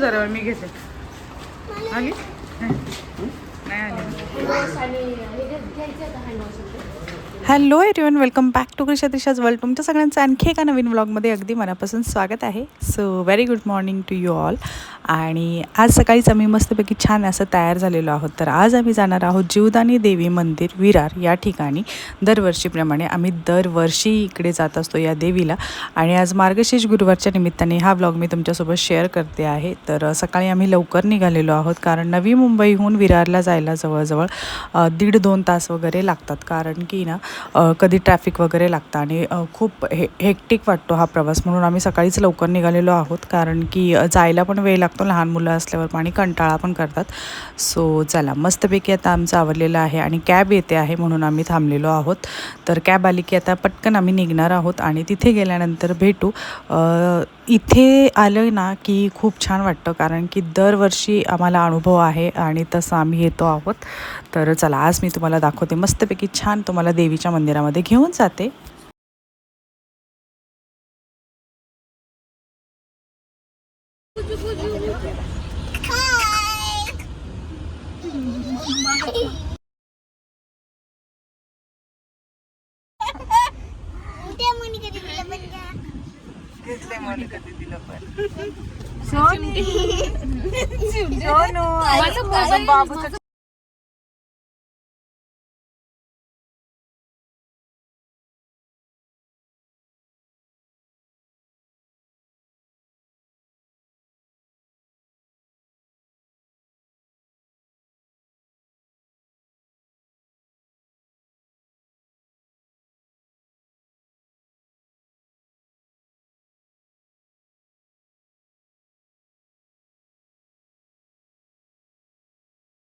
जरा मी घेते. आली नाही आली. Hello everyone, welcome back to Krisha Trisha's world. तुमच्या सगळ्यांचं आणखी एका नवीन व्लॉगमध्ये अगदी मनापासून स्वागत आहे. So very good morning to you all. आणि आज सकाळीच आम्ही मस्तपैकी छान असं तयार झालेलो आहोत. तर आज आम्ही जाणार आहोत जीवदानी देवी मंदिर विरार या ठिकाणी. दरवर्षीप्रमाणे आम्ही दरवर्षी इकडे जात असतो या देवीला. आणि आज मार्गशीर्ष गुरुवारच्या निमित्ताने हा व्लॉग मी तुमच्यासोबत शेअर करते आहे. तर सकाळी आम्ही लवकर निघालेलो आहोत, कारण नवी मुंबईहून विरारला जायला जवळजवळ 1.5-2 तास वगैरे लागतात. कारण की ना कधी ट्रॅफिक वगैरे लागतं आणि खूप हेक्टिक वाटतो हा प्रवास. म्हणून आम्ही सकाळीच लवकर निघालेलो आहोत, कारण की जायला पण वेळ लागतो. लहान मुलं असल्यावर आणि कंटाळा पण करतात. सो चला, मस्तपैकी आता आमचं आवरलेलं आहे आणि कॅब येते आहे म्हणून आम्ही थांबलेलो आहोत. तर कॅब आली की आता पटकन आम्ही निघणार आहोत आणि तिथे गेल्यानंतर भेटू. इथे आलं ना की खूप छान वाटतं, कारण की दरवर्षी आम्हाला अनुभव आहे आणि तसं आम्ही येतो आहोत. तर चला, आज मी तुम्हाला दाखवते. मस्तपैकी छान तुम्हाला देवीच्या मंदिरामध्ये घेऊन जाते.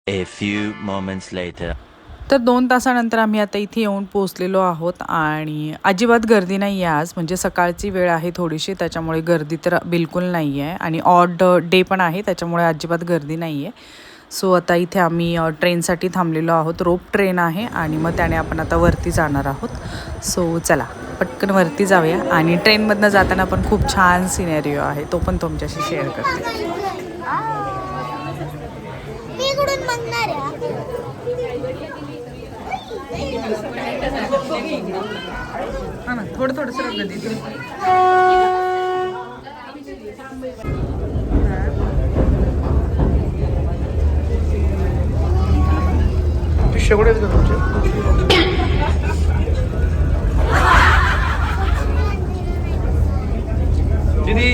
A few moments later. तर 2 तासानंतर आम्ही आता इथे येऊन पोचलेलो आहोत आणि अजिबात गर्दी नाही आहे आज. म्हणजे सकाळची वेळ आहे थोडीशी, त्याच्यामुळे गर्दी तर बिलकुल नाही आहे. आणि ऑड डे पण आहे, त्याच्यामुळे अजिबात गर्दी नाही आहे. सो आता इथे आम्ही ट्रेनसाठी थांबलेलो आहोत. रोप ट्रेन आहे आणि मग त्याने आपण आता वरती जाणार आहोत. सो चला, पटकन वरती जाऊया. आणि ट्रेनमधनं जाताना पण खूप छान सिनेरिओ आहे, तो पण तुमच्याशी शेअर करते. हां ना, थोडं सरकलं तिथे. शेवट आहेत का तुमचे? दीदी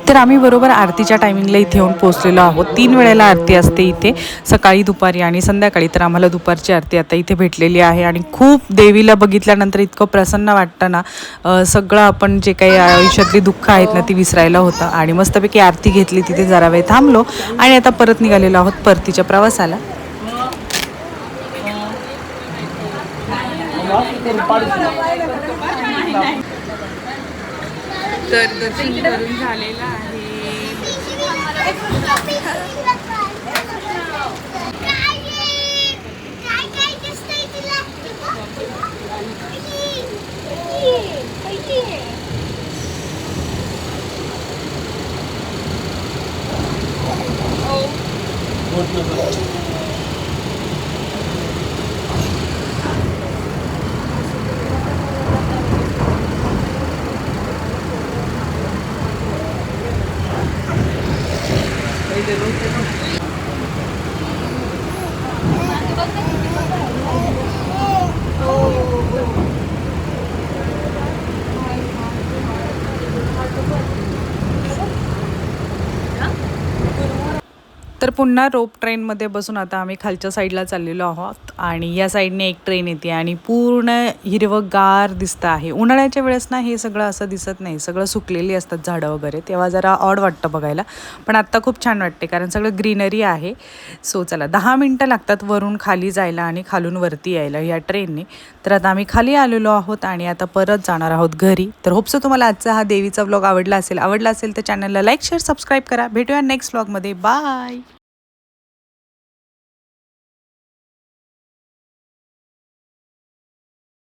तर आम्ही बरोबर आरतीच्या टायमिंगला इथे येऊन पोचलेलो आहोत. 3 वेळेला आरती असते इथे, सकाळी, दुपारी आणि संध्याकाळी. तर आम्हाला दुपारची आरती आता इथे भेटलेली आहे आणि खूप देवीला बघितल्यानंतर इतकं प्रसन्न वाटतं ना. सगळं आपण जे काही आयुष्यातली दुःख आहेत ना ती विसरायला होतं. आणि मस्तपैकी आरती घेतली, तिथे जरा वेळ थांबलो आणि आता परत निघालेलो आहोत परतीच्या प्रवासाला. तर दर्शन करून झालेलं आहे. तर पुन्हा रोप ट्रेनमध्ये बसून आता आम्ही खालच्या साईडला चाललेलो आहोत आणि या साईडने एक ट्रेन येते आणि पूर्ण हिरवंगार दिसतं आहे. उन्हाळ्याच्या वेळेस ना हे सगळं असं दिसत नाही, सगळं सुकलेली असतात झाडं वगैरे, तेव्हा जरा ऑड वाटतं बघायला. पण आत्ता खूप छान वाटते कारण सगळं ग्रीनरी आहे. सो चला 10 मिनटं लागतात वरून खाली जायला आणि खालून वरती यायला या ट्रेनने. तर आता आम्ही खाली आलेलो आहोत आणि आता परत जाणार आहोत घरी. तर होपसो तुम्हाला आजचा हा देवीचा व्लॉग आवडला असेल तर चॅनलला लाईक शेअर सबस्क्राईब करा. भेटूया नेक्स्ट व्लॉगमध्ये. बाय.